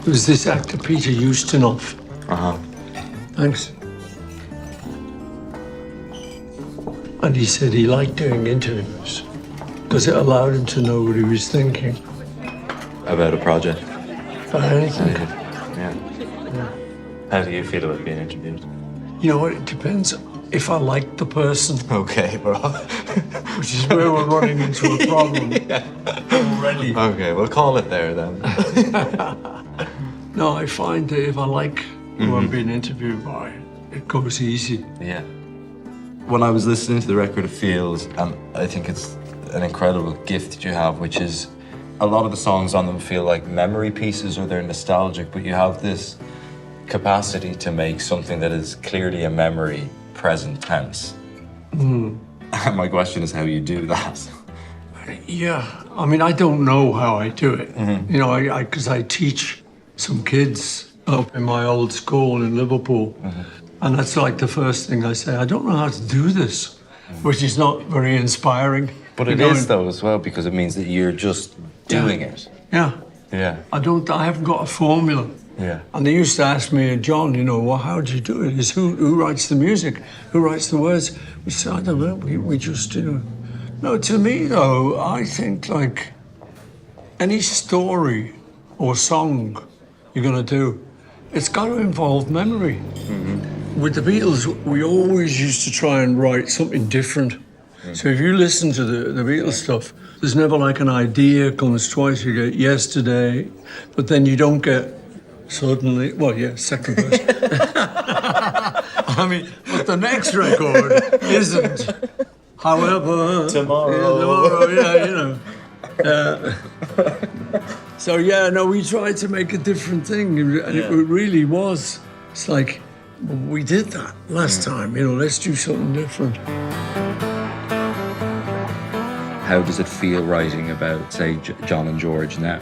There was this actor, Peter Ustinov. Uh-huh. Thanks. And he said he liked doing interviews because it allowed him to know what he was thinking. About a project. About anything. Yeah. How do you feel about being interviewed? You know what? It depends if I like the person, Okay, bro. which is where we're running into a problem already. Okay, we'll call it there then. No, I find that if I like who I'm being interviewed by, it goes easy. Yeah. When I was listening to the record of Fields, I think it's an incredible gift that you have, which is a lot of the songs on them feel like memory pieces or they're nostalgic, but you have this capacity to make something that is clearly a memory present tense. My question is how you do that. Yeah, I mean, I don't know how I do it. You know, because I teach some kids up in my old school in Liverpool. And that's like the first thing I say, I don't know how to do this, which is not very inspiring. But it is though as well, because it means that you're just doing it. Yeah. Yeah. I haven't got a formula. Yeah. And they used to ask me, John, you know, well, how do you do it? Is who writes the music? Who writes the words? We said, I don't know, we just, you know. No, to me though, I think like any story or song you're gonna do, it's got to involve memory. With the Beatles, we always used to try and write something different. So if you listen to the Beatles stuff, there's never like an idea comes twice. You get yesterday, but then you don't get suddenly. Well, yeah, second verse. I mean, but the next record isn't. However, Tomorrow. yeah, you know. So yeah, no, we tried to make a different thing, and it really was. It's like, well, we did that last time. You know, let's do something different. How does it feel writing about, say, John and George now?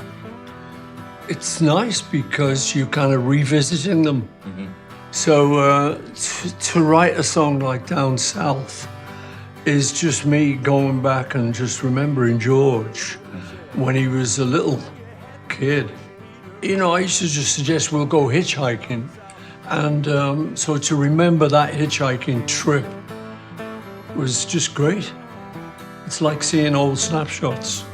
It's nice because you're kind of revisiting them. So to write a song like Down South is just me going back and just remembering George when he was a little kid. You know, I used to just suggest we'll go hitchhiking. And so to remember that hitchhiking trip was just great. It's like seeing old snapshots.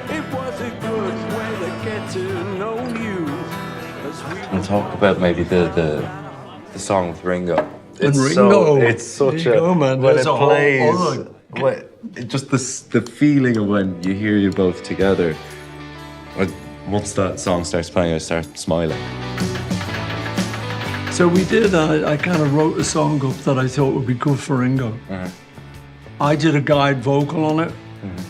It was a good way to get to know you. And talk about maybe the song with Ringo. And Ringo. It's such There you go, man. when There's it a whole plays. other- Just the feeling of when you hear you both together. Once that song starts playing, I start smiling. So we did, I kind of wrote a song up that I thought would be good for Ringo. I did a guide vocal on it,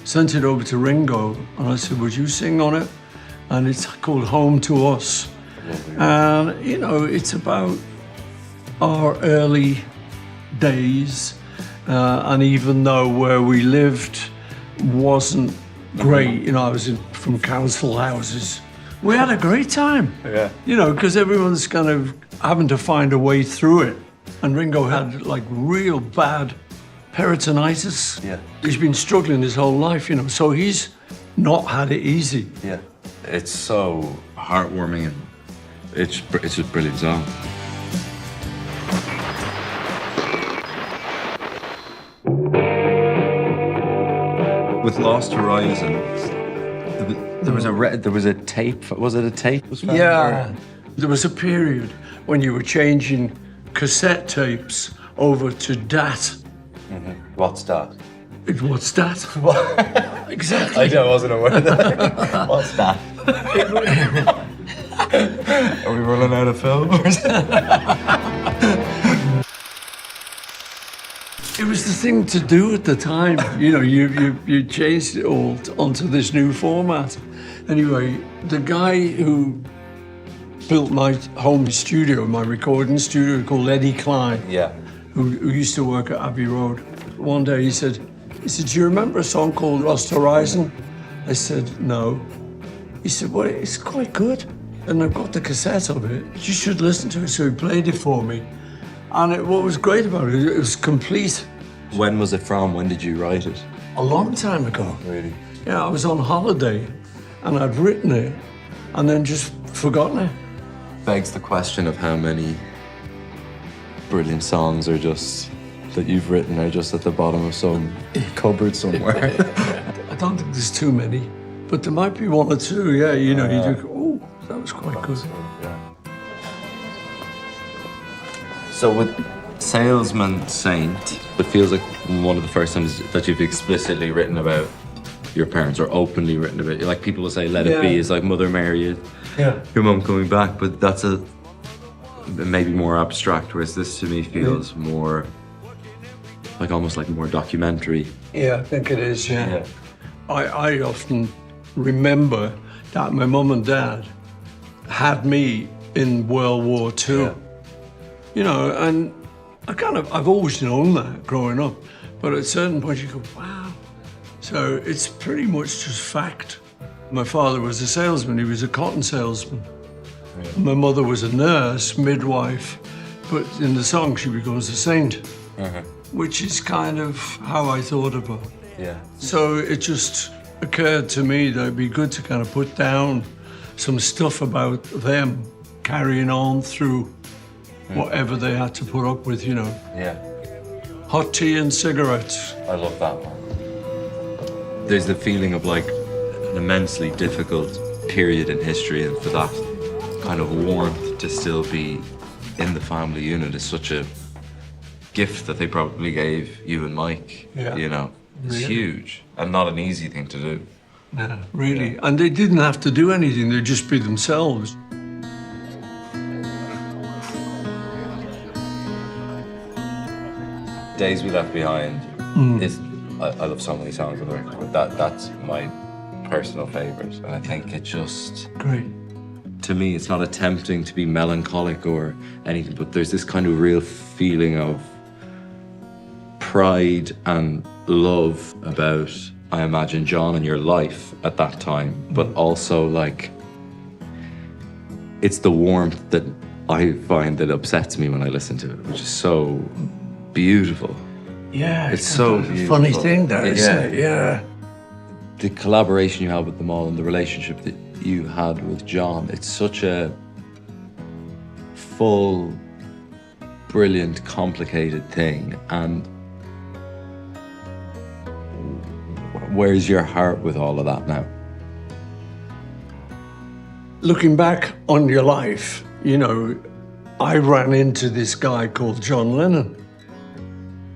sent it over to Ringo, and I said, would you sing on it? And it's called Home to Us. And, you know, it's about our early days. And even though where we lived wasn't great, you know, I was from council houses, we had a great time. Yeah. You know, because everyone's kind of having to find a way through it. And Ringo had like real bad peritonitis. Yeah. He's been struggling his whole life, you know, so he's not had it easy. Yeah. It's so Heartwarming, and it's a brilliant song. With Lost Horizon, there was a tape. Was it a tape? Was found, Yeah. or- There was a period when you were changing cassette tapes over to DAT. What's that? What's DAT? Exactly. I wasn't aware of that. What's that? Are we running out of film? It was the thing to do at the time. You know, you changed it all onto this new format. Anyway, the guy who built my home studio, my recording studio, called Eddie Klein, Yeah. who used to work at Abbey Road. One day he said, do you remember a song called Lost Horizon? I said, no. He said, well, it's quite good. And I've got the cassette of it. You should listen to it. So he played it for me. And what was great about it, it was complete. When was it from? When did you write it? a long time ago. Really? Yeah, I was on holiday and I'd written it and then just forgotten it. Begs the question of how many brilliant songs are just that you've written are just at the bottom of some cupboard somewhere. I don't think there's too many, but there might be one or two. Yeah, you know, you do go, oh, that was quite good. So with Salesman Saint, It feels like one of the first times that you've explicitly written about your parents or openly written about it. Like people will say Let It Be Yeah. is like Mother Mary, Yeah. your mum coming back, but that's a maybe more abstract, whereas this to me feels more like almost like more documentary. Yeah, I think it is, yeah. Yeah. I often remember that my mum and dad had me in World War II. Yeah. You know, and I've always known that growing up, but at a certain point you go, wow. So it's pretty much just fact. My father was a salesman, he was a cotton salesman. My mother was a nurse, midwife, but in the song she becomes a saint, which is kind of how I thought about it. yeah. So it just occurred to me that it'd be good to kind of put down some stuff about them carrying on through whatever they had to put up with, you know. Yeah. Hot tea and cigarettes. I love that one. There's the feeling of like an immensely difficult period in history, and for that kind of warmth to still be in the family unit is such a gift that they probably gave you and Mike. Yeah. You know, it's Really? huge. And not an easy thing to do. Yeah, really. And they didn't have to do anything, they'd just be themselves. Days We Left Behind is, I love so many songs on the record, but that's my personal favourite. And I think it just, Great. To me, it's not attempting to be melancholic or anything, but there's this kind of real feeling of pride and love about, I imagine, John and your life at that time, but also like, it's the warmth that I find that upsets me when I listen to it, which is so beautiful. Yeah, It's so a funny beautiful. thing, that, isn't Yeah. it? Yeah. The collaboration you have with them all and the relationship that you had with John, it's such a full, brilliant, complicated thing. And where's your heart with all of that now? Looking back on your life, you know, I ran into this guy called John Lennon.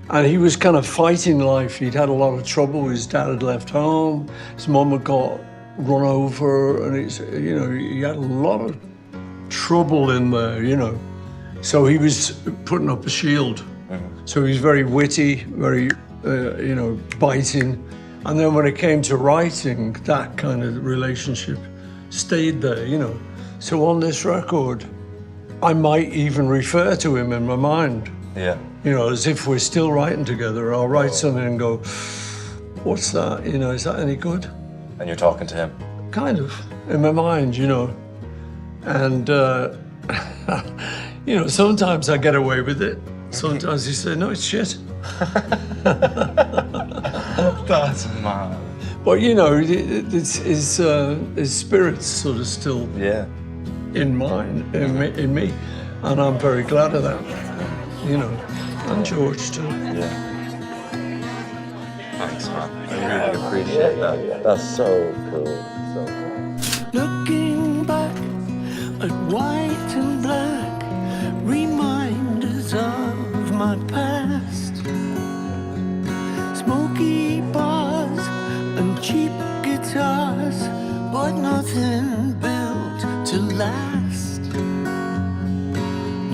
And he was kind of fighting life. He'd had a lot of trouble. His dad had left home. His mum had got run over. And it's, you know, he had a lot of trouble in there, you know. So he was putting up a shield. So he was very witty, very, you know, biting. And then when it came to writing, that kind of relationship stayed there, you know. So on this record, I might even refer to him in my mind. yeah. You know, as if we're still writing together. I'll write something and go, what's that? You know, is that any good? And you're talking to him. Kind of, in my mind, you know. And, you know, sometimes I get away with it. Sometimes you say, no, it's shit. That's mad. But, you know, his spirit's sort of still Yeah. in me. And I'm very glad of that, you know. And George, too. Yeah. Thanks, man. I really appreciate that. That's so cool. So cool. Looking back at white and black, reminders of my past. Smoky bars and cheap guitars, but nothing built to last.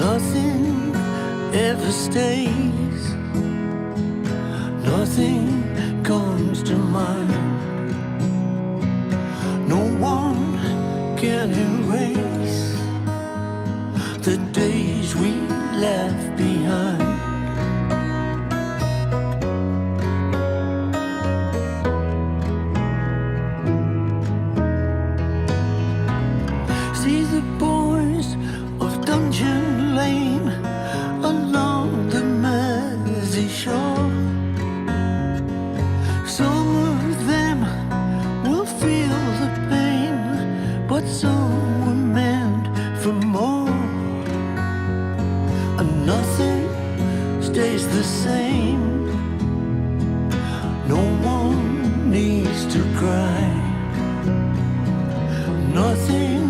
Nothing ever stays. Nothing comes to mind. No one can erase the days we left behind. See the boys of Dungeon Lane along the Mersey shore. So stays the same. No one needs to cry. Nothing